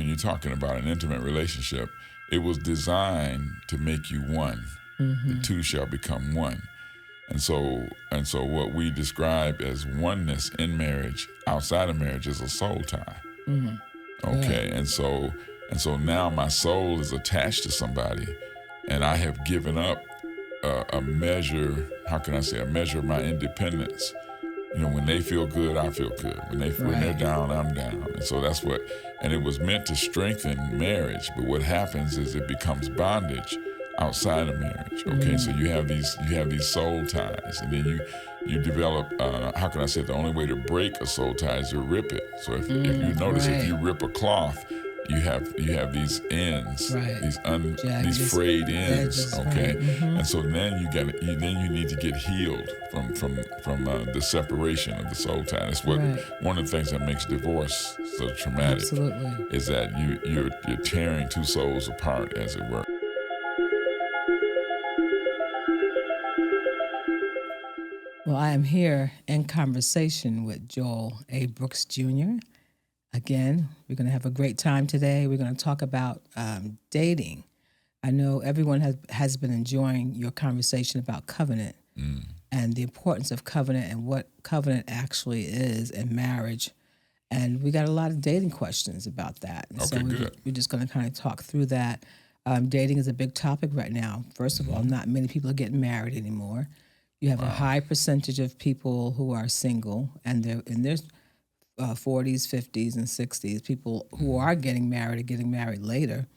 you're talking about an intimate relationship, it was designed to make you one. The two shall become one. And so what we describe as oneness in marriage, outside of marriage, is a soul tie. Okay, Yeah. and so now my soul is attached to somebody, and I have given up a measure. How can I say a measure of my independence? When they feel good, I feel good. When they're down, I'm down. And so that's what. And it was meant to strengthen marriage, but what happens is it becomes bondage outside of marriage. Okay, so you have these soul ties, and then you develop. How can I say it? The only way to break a soul tie is to rip it. So if you notice, if you rip a cloth, you have these ends, these frayed ends. Okay, and so then you need to get healed from the separation of the soul tie. That's what one of the things that makes divorce so traumatic. Absolutely. Is that you're tearing two souls apart, as it were. Well, I am here in conversation with Joel A. Brooks Jr. Again, we're going to have a great time today. We're going to talk about dating. I know everyone has been enjoying your conversation about covenant and the importance of covenant and what covenant actually is in marriage. And we got a lot of dating questions about that. And Okay, good. We're just going to kind of talk through that. Dating is a big topic right now. First of all, not many people are getting married anymore. You have a high percentage of people who are single, and they're in their 40s, 50s, and 60s. People who are getting married later.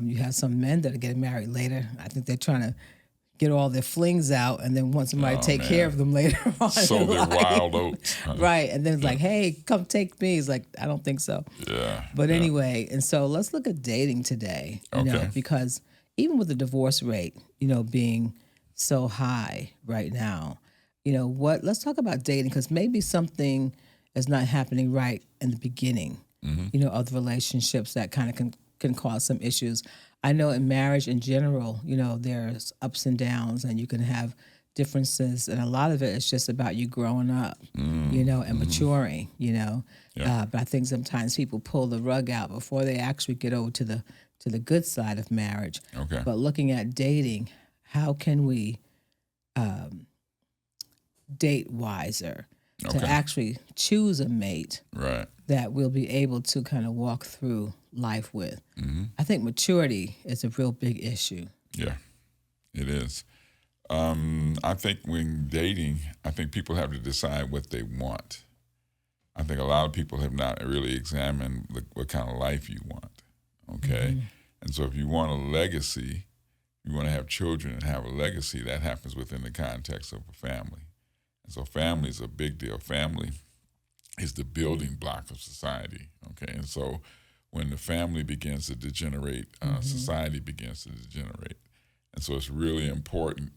You have some men that are getting married later. I think they're trying to get all their flings out and then want somebody to take care of them later on. So they're wild oats. Right. And then it's like, hey, come take me. It's like, I don't think so. Yeah. But anyway, and so let's look at dating today, you know, because even with the divorce rate, being so high right now, let's talk about dating, because maybe something is not happening right in the beginning, of the relationships that kind of can cause some issues. I know in marriage in general, there's ups and downs, and you can have differences, and a lot of it is just about you growing up, and maturing, But I think sometimes people pull the rug out before they actually get over to the good side of marriage. Okay. But looking at dating, how can we date wiser to actually choose a mate that we'll be able to kind of walk through life with? I think maturity is a real big issue. Yeah, it is. I think when dating, I think people have to decide what they want. I think a lot of people have not really examined what kind of life you want, okay? And so if you want a legacy, you want to have children and have a legacy, that happens within the context of a family. And so family is a big deal. Family is the building block of society, okay? And so when the family begins to degenerate, society begins to degenerate. And so it's really important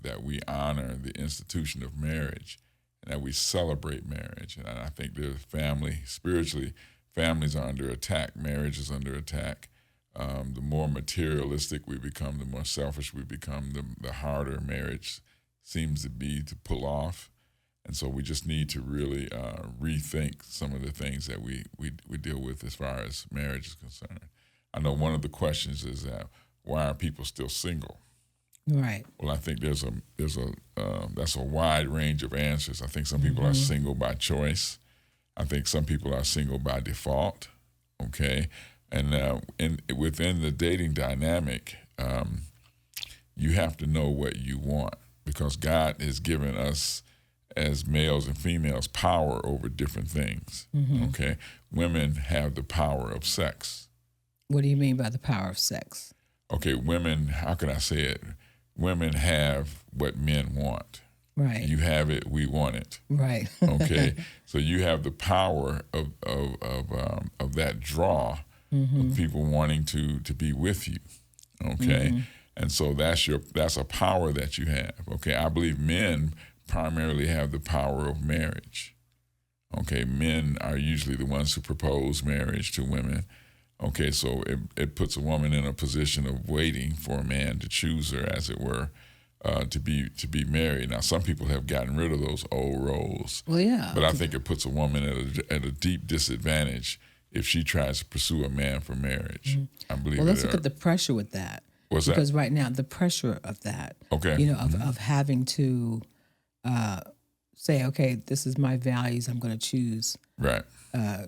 that we honor the institution of marriage and that we celebrate marriage. And I think spiritually, families are under attack. Marriage is under attack. The more materialistic we become, the more selfish we become, the harder marriage seems to be to pull off. And so we just need to really rethink some of the things that we deal with as far as marriage is concerned. I know one of the questions is that why are people still single? Right. Well, I think that's a wide range of answers. I think some people are single by choice. I think some people are single by default. Okay, and within the dating dynamic, you have to know what you want, because God has given us as males and females power over different things. Okay, women have the power of sex. What do you mean by the power of sex? Okay, women, how can I say it? Women have what men want. Right. You have it, we want it. Right. Okay, so you have the power of that draw of people wanting to be with you. Okay, and so that's a power that you have. Okay, I believe men primarily have the power of marriage. Okay, men are usually the ones who propose marriage to women. Okay, so it puts a woman in a position of waiting for a man to choose her, as it were, to be married. Now, some people have gotten rid of those old roles. Well, yeah. But I think it puts a woman at a deep disadvantage if she tries to pursue a man for marriage. I believe. Well, let's look at the pressure with that. What's because that? right now the pressure of that, Okay. of having to say, okay, this is my values. I'm going to choose Right.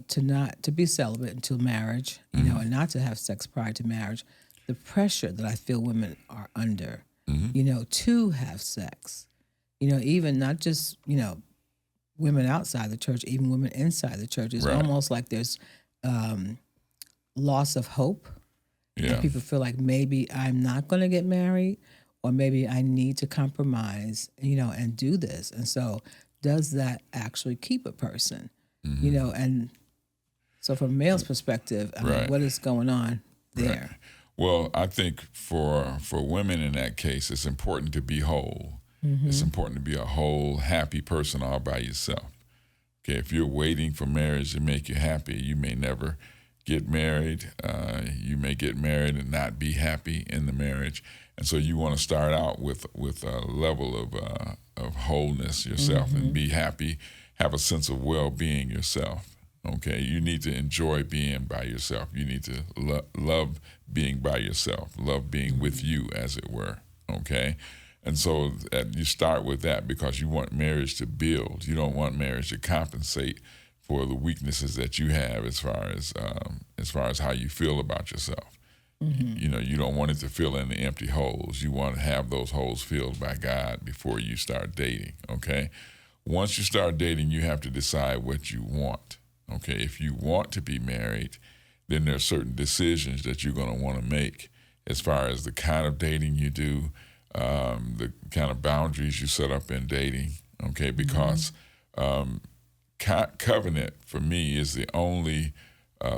to be celibate until marriage, and not to have sex prior to marriage. The pressure that I feel women are under, to have sex, even not just women outside the church, even women inside the church. It's Right. almost like there's loss of hope. Yeah. And people feel like maybe I'm not going to get married, or maybe I need to compromise, and do this. And so does that actually keep a person? And so from a male's perspective, I mean, what is going on there? Right. Well, I think for women in that case, it's important to be whole. It's important to be a whole, happy person all by yourself. Okay, if you're waiting for marriage to make you happy, you may never get married. You may get married and not be happy in the marriage. And so you want to start out with a level of wholeness yourself and be happy, have a sense of well-being yourself. Okay, you need to enjoy being by yourself. You need to love being by yourself, love being with you, as it were. Okay, and so you start with that because you want marriage to build. You don't want marriage to compensate for the weaknesses that you have as far as how you feel about yourself. You don't want it to fill in the empty holes. You want to have those holes filled by God before you start dating. Okay, once you start dating, you have to decide what you want. Okay, if you want to be married, then there are certain decisions that you're going to want to make as far as the kind of dating you do, the kind of boundaries you set up in dating. Okay, because covenant for me is the only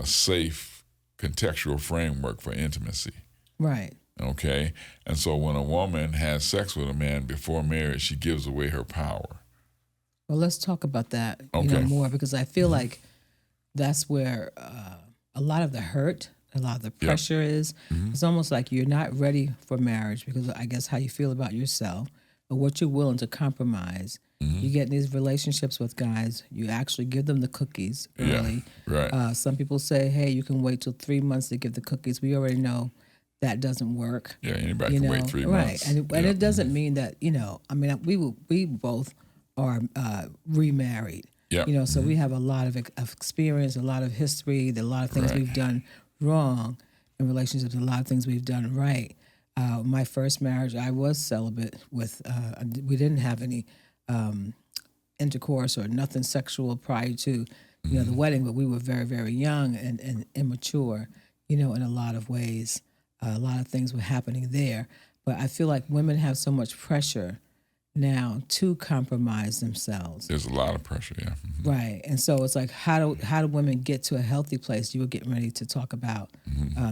safe contextual framework for intimacy. Right. Okay, and so when a woman has sex with a man before marriage, she gives away her power. Well, let's talk about that more, because I feel like that's where a lot of the hurt, a lot of the pressure is. It's almost like you're not ready for marriage because I guess how you feel about yourself or what you're willing to compromise. You get in these relationships with guys, you actually give them the cookies early. Yeah, right. Some people say, hey, you can wait till 3 months to give the cookies. We already know that doesn't work. Yeah, anybody can wait 3 months. Right, and it doesn't mean that, I mean, we both are remarried. Yeah. So we have a lot of experience, a lot of history, a lot of things we've done wrong in relationships, a lot of things we've done right. My first marriage, I was celibate with, we didn't have any intercourse or nothing sexual prior to, the wedding, but we were very, very young and immature, in a lot of ways. A lot of things were happening there. But I feel like women have so much pressure now to compromise themselves. There's a lot of pressure, yeah. Right. And so it's like, how do women get to a healthy place? You were getting ready to talk about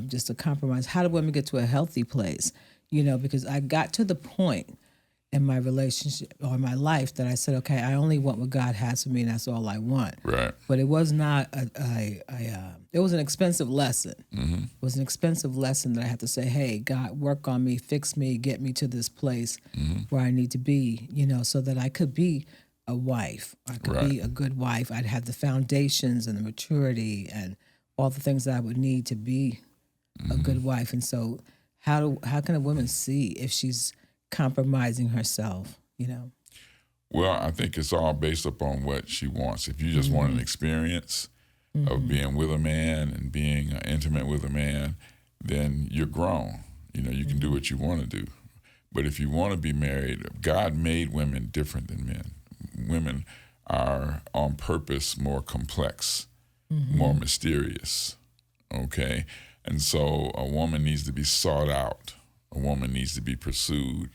just a compromise. How do women get to a healthy place? Because I got to the point in my relationship or my life that I said, okay, I only want what God has for me, and that's all I want. Right. But it was not it was an expensive lesson. It was an expensive lesson that I had to say, hey, God, work on me, fix me, get me to this place where I need to be, so that I could be a wife. I could be a good wife. I'd have the foundations and the maturity and all the things that I would need to be a good wife. And so how can a woman see if she's compromising herself, Well, I think it's all based upon what she wants. If you just want an experience of being with a man and being intimate with a man, then you're grown. You can do what you want to do. But if you want to be married, God made women different than men. Women are on purpose more complex, more mysterious, okay? And so a woman needs to be sought out. A woman needs to be pursued,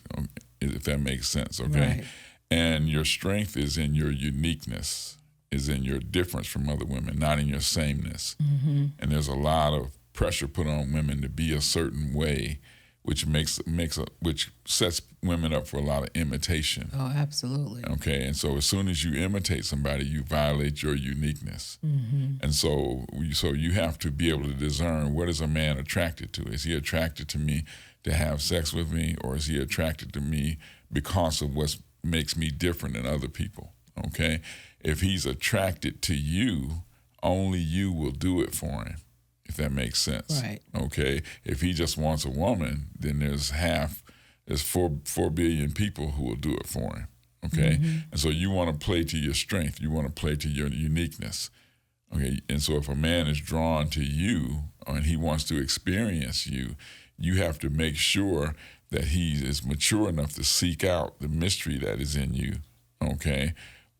if that makes sense, okay? Right. And your strength is in your uniqueness, is in your difference from other women, not in your sameness. And there's a lot of pressure put on women to be a certain way, which which sets women up for a lot of imitation. Oh, absolutely. Okay, and so as soon as you imitate somebody, you violate your uniqueness. And so you have to be able to discern, what is a man attracted to? Is he attracted to me to have sex with me, or is he attracted to me because of what makes me different than other people? Okay, if he's attracted to you only you will do it for him, if that makes sense. Right. Okay. If he just wants a woman, then there's 4 billion people who will do it for him. Okay. And so you want to play to your strength. You want to play to your uniqueness. Okay. And so if a man is drawn to you and he wants to experience you, you have to make sure that he is mature enough to seek out the mystery that is in you. Okay.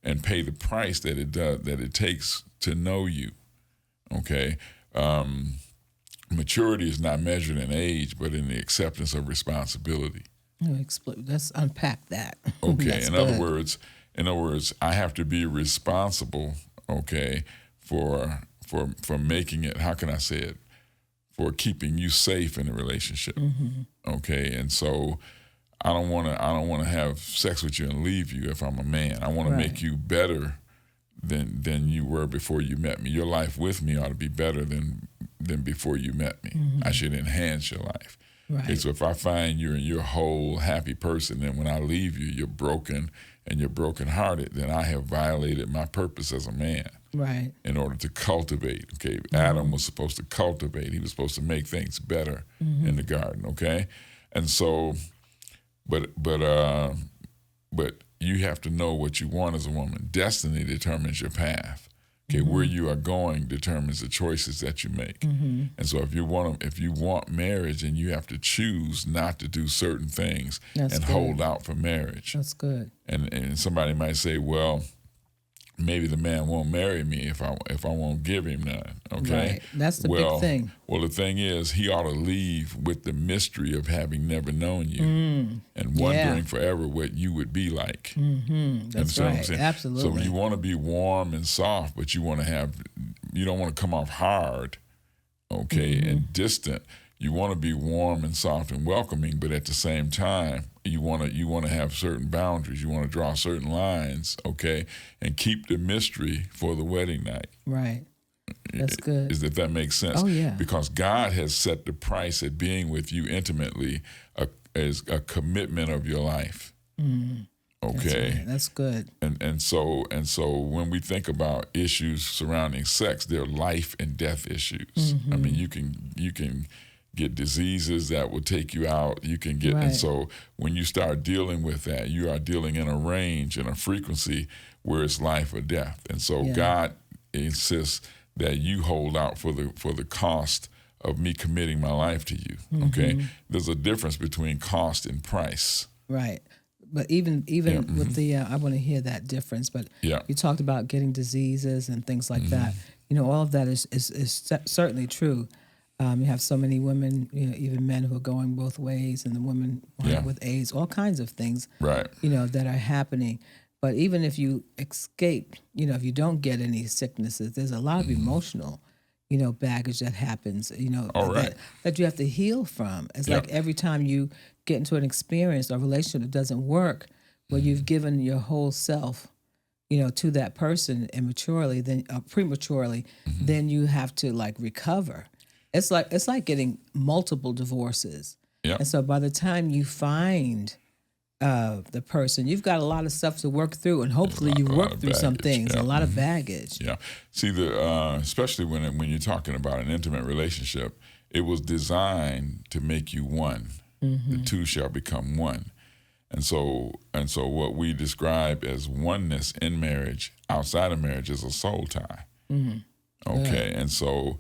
And pay the price that it takes to know you. Okay. Maturity is not measured in age, but in the acceptance of responsibility. Let's unpack that. Okay. In other words, I have to be responsible. Okay, for making it. How can I say it? For keeping you safe in a relationship. Okay, and so I don't want to have sex with you and leave you if I'm a man. I want to make you better than you were before you met me. Your life with me ought to be better than before you met me. I should enhance your life. Right. Okay, so if I find you're a whole happy person, then when I leave you, you're broken and you're brokenhearted, then I have violated my purpose as a man. Right. In order to cultivate. Okay, Adam was supposed to cultivate. He was supposed to make things better in the garden. Okay, and so, but you have to know what you want as a woman. Destiny determines your path. Okay, where you are going determines the choices that you make. And so if you want marriage, then you have to choose not to do certain things and hold out for marriage. That's good. And somebody might say, well, maybe the man won't marry me if I won't give him none. Okay, right. That's the big thing. Well, the thing is, he ought to leave with the mystery of having never known you and wondering forever what you would be like. That's right. Absolutely. So you want to be warm and soft, but you don't want to come off hard, okay, and distant. You want to be warm and soft and welcoming, but at the same time, you want to have certain boundaries. You want to draw certain lines, okay, and keep the mystery for the wedding night. Right. That's good. If that makes sense. Oh, yeah. Because God has set the price at being with you intimately as a commitment of your life. Okay. That's good. And so when we think about issues surrounding sex, they're life and death issues. I mean, you can get diseases that will take you out. You can get, and so when you start dealing with that, you are dealing in a range and a frequency where it's life or death. And so God insists that you hold out for the cost of me committing my life to you. Okay, there's a difference between cost and price. Right. But even with the, I want to hear that difference. But you talked about getting diseases and things like that. You know, all of that is certainly true. You have so many women, you know, even men who are going both ways, and the women with AIDS, all kinds of things, you know, that are happening. But even if you escape, you know, if you don't get any sicknesses, there's a lot of emotional, you know, baggage that happens, you know, that you have to heal from. It's like every time you get into an experience or relationship that doesn't work, where you've given your whole self, you know, to that person immaturely, then prematurely, then you have to like recover. It's like getting multiple divorces. And so by the time you find the person, you've got a lot of stuff to work through, and hopefully you work through some things, a lot of baggage. See, especially when you're talking about an intimate relationship, it was designed to make you one. The two shall become one. And so what we describe as oneness in marriage, outside of marriage, is a soul tie. Okay, and so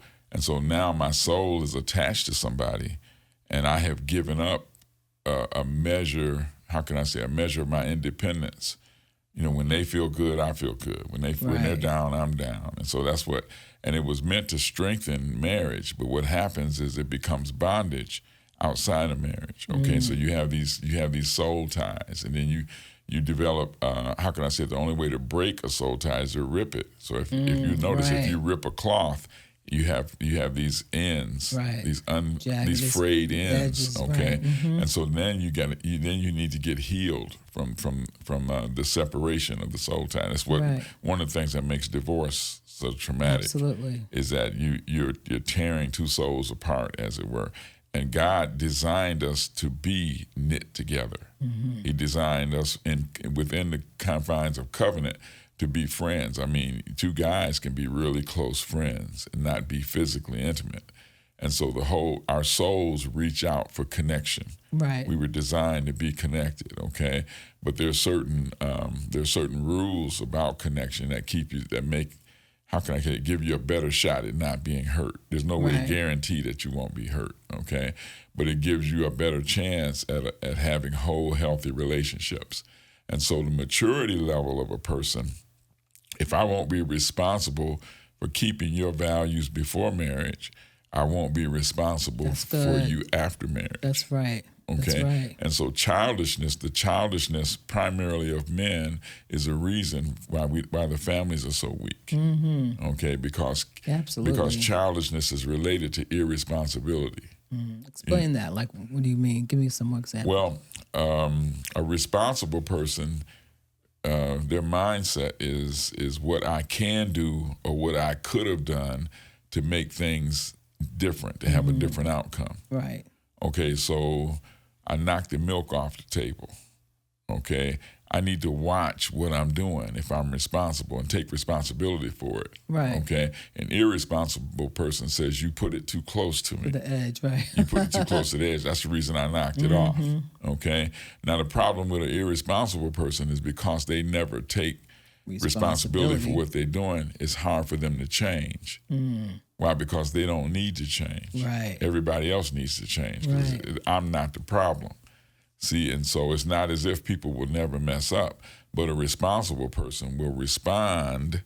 now my soul is attached to somebody, and I have given up a measure. How can I say a measure of my independence? You know, when they feel good, I feel good. When they're down, I'm down. And so that's what. And it was meant to strengthen marriage, but what happens is it becomes bondage outside of marriage. Okay, so you have these soul ties, and then you develop. How can I say it? The only way to break a soul tie is to rip it. So if you notice, if you rip a cloth, you have these ends, these frayed ends, okay, and so then you need to get healed from the separation of the soul tie. That's what one of the things that makes divorce so traumatic. Absolutely, is that you're tearing two souls apart, as it were. And God designed us to be knit together. He designed us within the confines of covenant, to be friends. I mean, two guys can be really close friends and not be physically intimate. And so our souls reach out for connection. Right. We were designed to be connected, okay? But there's certain rules about connection how can I give you a better shot at not being hurt? There's no way to guarantee that you won't be hurt, okay? But it gives you a better chance at having whole, healthy relationships. And so the maturity level of a person, if I won't be responsible for keeping your values before marriage, I won't be responsible for you after marriage. That's right. Okay. That's right. And so the childishness primarily of men is a reason why the families are so weak. Mm-hmm. Okay, because childishness is related to irresponsibility. Explain that. Like, what do you mean? Give me some more examples. Well, a responsible person, their mindset is what I can do or what I could have done to make things different, to have a different outcome. Right. Okay, so I knocked the milk off the table. Okay, I need to watch what I'm doing if I'm responsible and take responsibility for it. Right. Okay, an irresponsible person says, you put it too close to me. To the edge, right. You put it too close to the edge. That's the reason I knocked it off. Okay, now the problem with an irresponsible person is because they never take responsibility for what they're doing, it's hard for them to change. Why? Because they don't need to change. Right. Everybody else needs to change. Right. I'm not the problem. See, and so it's not as if people will never mess up, but a responsible person will respond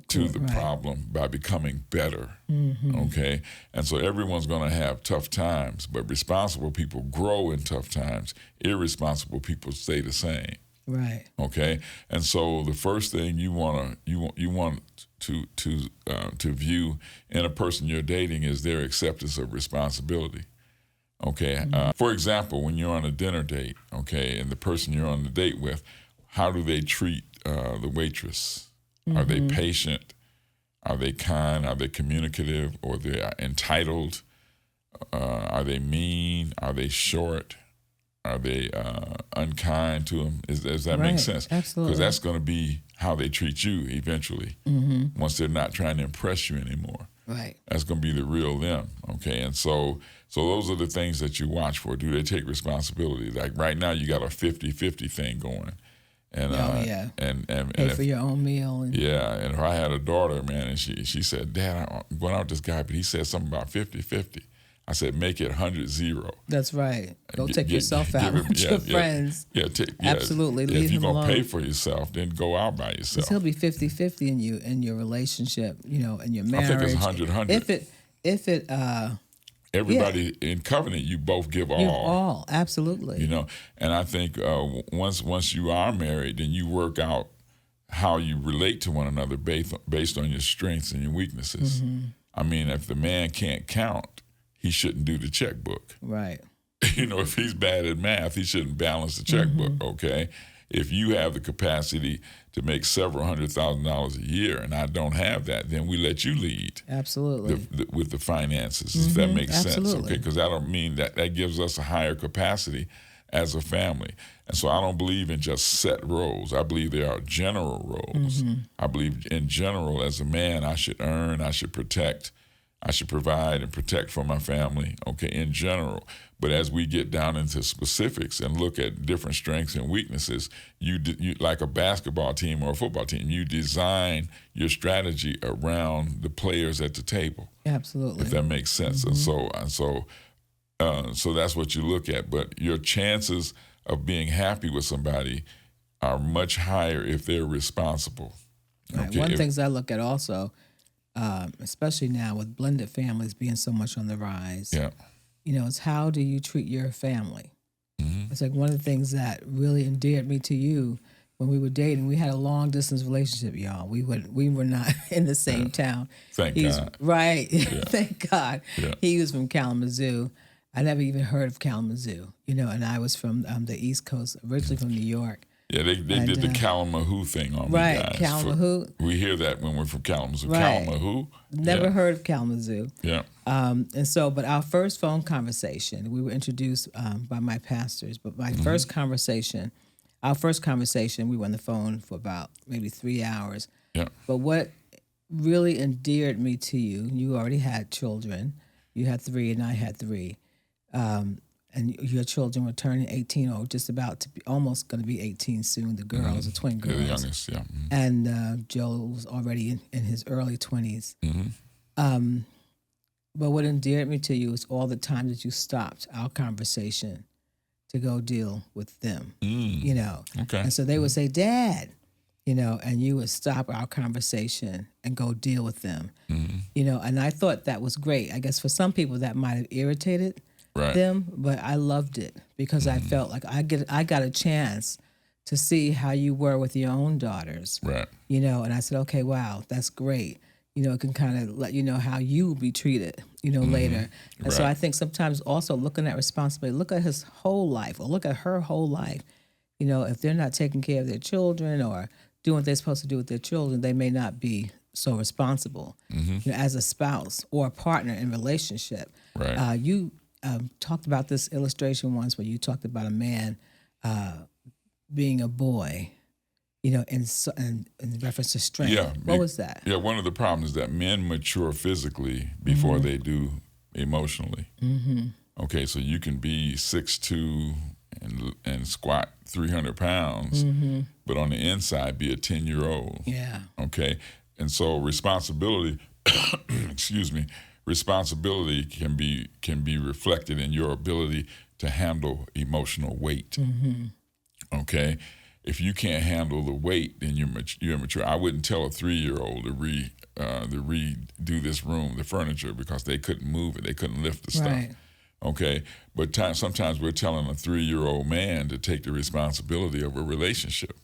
to the problem by becoming better. Okay? And so everyone's going to have tough times, but responsible people grow in tough times. Irresponsible people stay the same. Right. Okay, and so the first thing you want to view in a person you're dating is their acceptance of responsibility. Okay, for example, when you're on a dinner date, okay, and the person you're on the date with, how do they treat the waitress? Are they patient? Are they kind? Are they communicative? Or they are entitled? Are they mean? Are they short? Are they unkind to them? Does that make sense? Absolutely. Because that's going to be how they treat you eventually. Once they're not trying to impress you anymore. Right. That's going to be the real them. Okay, and so those are the things that you watch for. Do they take responsibility? Like right now, you got a 50-50 thing going. And and pay for your own meal. And if I had a daughter, man, and she said, "Dad, I'm going out with this guy, but he said something about 50-50." I said, make it 100-0. That's right. Go take yourself out with your friends. Absolutely. Leave if you're going to pay for yourself, then go out by yourself. He'll be 50-50 in your relationship, in your marriage. I think it's 100-100. If it everybody in covenant, you both give all. Give all, absolutely. And I think once you are married, then you work out how you relate to one another based on your strengths and your weaknesses. I mean, if the man can't count, he shouldn't do the checkbook. Right. If he's bad at math, he shouldn't balance the checkbook, okay? If you have the capacity to make several $100,000 a year and I don't have that, then we let you lead. Absolutely. With the finances, if that makes sense, okay? Because I don't mean that gives us a higher capacity as a family. And so I don't believe in just set roles. I believe there are general roles. I believe in general, as a man, I should earn, I should protect, I should provide and protect for my family, okay, in general. But as we get down into specifics and look at different strengths and weaknesses, you like a basketball team or a football team, you design your strategy around the players at the table. Absolutely. If that makes sense. And so that's what you look at. But your chances of being happy with somebody are much higher if they're responsible. Right. Okay? One of the things I look at also, especially now with blended families being so much on the rise, it's how do you treat your family? It's like one of the things that really endeared me to you when we were dating. We had a long distance relationship, y'all. We were not in the same town. Thank God. Right. Yeah. Thank God. Yeah. He was from Kalamazoo. I never even heard of Kalamazoo, and I was from the East Coast, originally from New York. Yeah, they did the Kalamazoo thing on me, guys. Right, Kalamazoo. We hear that when we're from Kalamazoo. Right. Kalamazoo? Never heard of Kalamazoo. Yeah. But our first phone conversation, we were introduced by my pastors, but my first conversation, our first conversation, we were on the phone for about maybe 3 hours. Yeah. But what really endeared me to you, you already had children. You had 3 and I had 3. And your children were turning 18 or just about to be, almost going to be 18 soon. The girls, the twin girls. The youngest, yeah. Mm-hmm. And Joe was already in his early 20s. But what endeared me to you is all the time that you stopped our conversation to go deal with them, you know. Okay. And so they would say, Dad, you know, and you would stop our conversation and go deal with them, you know. And I thought that was great. I guess for some people that might have irritated them, but I loved it because I felt like I got a chance to see how you were with your own daughters, you know. And I said, okay, wow, that's great. You know, it can kind of let you know how you will be treated, you know, later. And so I think sometimes also looking at responsibility, look at his whole life or look at her whole life. You know, if they're not taking care of their children or doing what they're supposed to do with their children, they may not be so responsible, you know, as a spouse or a partner in relationship. You talked about this illustration once where you talked about a man being a boy, you know, in reference to strength. Yeah. What was that? Yeah, one of the problems is that men mature physically before they do emotionally. Okay, so you can be 6'2" and squat 300 pounds, but on the inside be a 10-year-old. Yeah. Okay, and so responsibility, responsibility can be reflected in your ability to handle emotional weight. Okay. If you can't handle the weight, then you're immature. I wouldn't tell a 3-year-old to redo this room, the furniture, because they couldn't move it. They couldn't lift the stuff. Okay, but sometimes we're telling a 3-year-old man to take the responsibility of a relationship,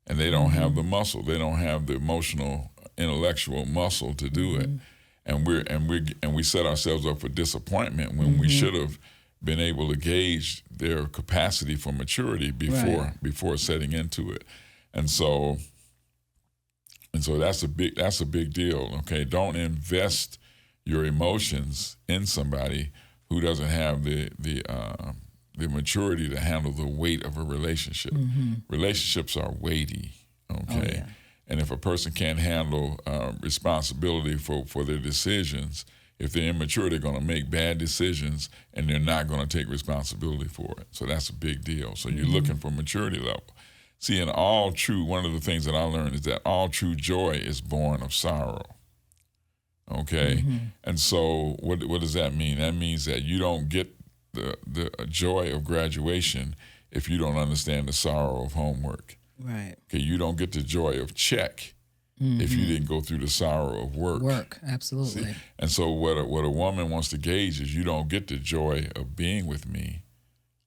and they don't have the muscle. They don't have the emotional, intellectual muscle to do it, and we set ourselves up for disappointment when we should have been able to gauge their capacity for maturity before setting into it, and so that's a big deal. Okay, don't invest your emotions in somebody who doesn't have the maturity to handle the weight of a relationship. Relationships are weighty. Okay, and if a person can't handle responsibility for their decisions, if they're immature, they're going to make bad decisions, and they're not going to take responsibility for it. So that's a big deal. So you're looking for maturity level. See, one of the things that I learned is that all true joy is born of sorrow. Okay? And so what does that mean? That means that you don't get the joy of graduation if you don't understand the sorrow of homework. Okay, you don't get the joy of check if you didn't go through the sorrow of work. Absolutely. See? And so what a woman wants to gauge is you don't get the joy of being with me,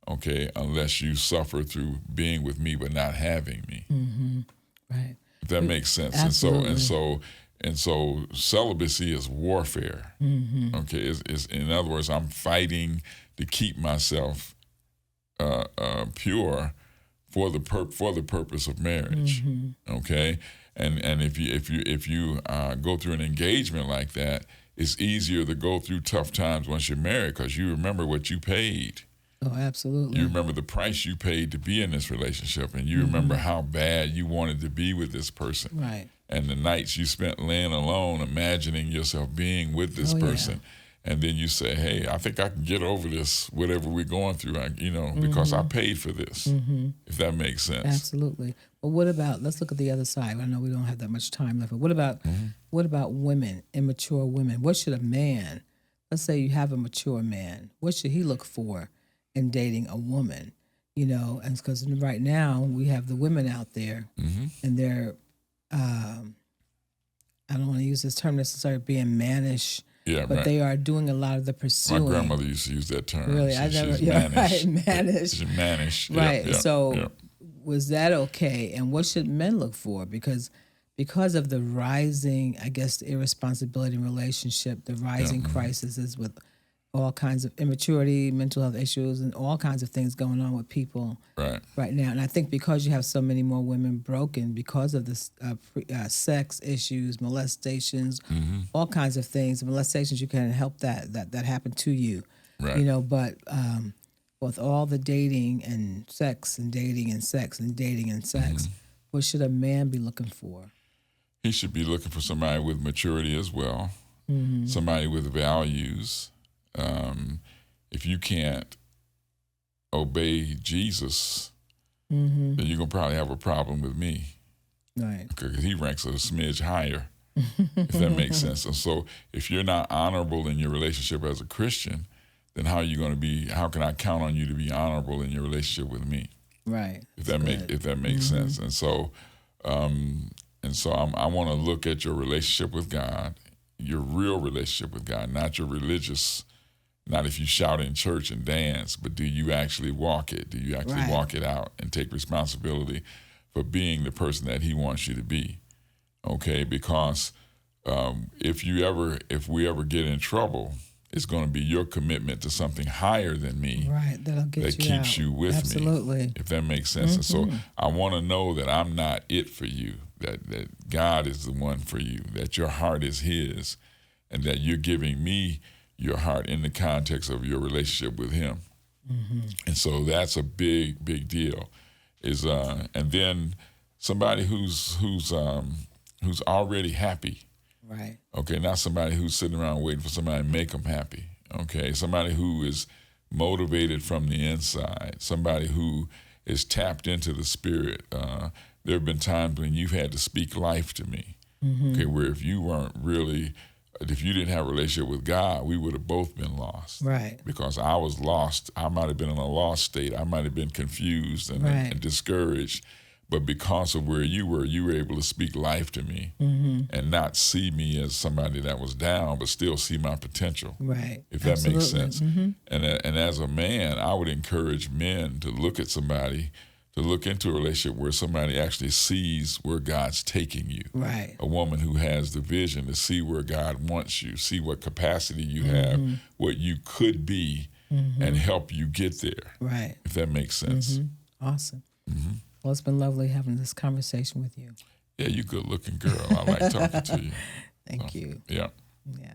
okay, unless you suffer through being with me but not having me. If that makes sense. Absolutely. And so celibacy is warfare. Okay, it's in other words, I'm fighting to keep myself pure for the purpose of marriage. Okay. And if you go through an engagement like that, it's easier to go through tough times once you're married because you remember what you paid. Oh, absolutely. You remember the price you paid to be in this relationship, and you remember how bad you wanted to be with this person. And the nights you spent laying alone, imagining yourself being with this person. And then you say, hey, I think I can get over this, whatever we're going through, because I paid for this, if that makes sense. Absolutely. But what about, let's look at the other side. I know we don't have that much time left, but what about women, immature women? What should a man, let's say you have a mature man, what should he look for in dating a woman? You know, and because right now we have the women out there and they're, I don't want to use this term necessarily, being mannish. But they are doing a lot of the pursuing. My grandmother used to use that term. Really? She's mannish. Mannish. She's mannish. Right. So was that okay? And what should men look for? Because of the rising, I guess, the irresponsibility in relationship, the rising crises with all kinds of immaturity, mental health issues, and all kinds of things going on with people right now. And I think because you have so many more women broken because of this sex issues, molestations, all kinds of things. Molestations, you can help that happen to you, you know. But with all the dating and sex and dating and sex and dating and sex, what should a man be looking for? He should be looking for somebody with maturity as well, somebody with values. If you can't obey Jesus, then you're going to probably have a problem with me. Right. Because he ranks a smidge higher, if that makes sense. And so if you're not honorable in your relationship as a Christian, then how can I count on you to be honorable in your relationship with me? Right. If that makes sense. And so I want to look at your relationship with God, your real relationship with God, not your religious, not if you shout in church and dance, but do you actually walk it? Do you actually walk it out and take responsibility for being the person that he wants you to be? Okay, because if we ever get in trouble, it's going to be your commitment to something higher than me, that keeps you with me. If that makes sense. And so I want to know that I'm not it for you, that God is the one for you, that your heart is his, and that you're giving me your heart in the context of your relationship with him. And so that's a big, big deal. And then somebody who's already happy. Right. Okay, not somebody who's sitting around waiting for somebody to make them happy. Okay, somebody who is motivated from the inside, somebody who is tapped into the spirit. There have been times when you've had to speak life to me. Okay, where if you didn't have a relationship with God, we would have both been lost. Right. Because I was lost. I might have been in a lost state. I might have been confused and discouraged. But because of where you were able to speak life to me and not see me as somebody that was down, but still see my potential. Right. If that makes sense. And as a man, I would encourage men to look at somebody, to look into a relationship where somebody actually sees where God's taking you. Right. A woman who has the vision to see where God wants you, see what capacity you have, what you could be, and help you get there. Right. If that makes sense. Awesome. Well, it's been lovely having this conversation with you. Yeah, you good looking girl. I like talking to you. Thank you. Yeah. Yeah.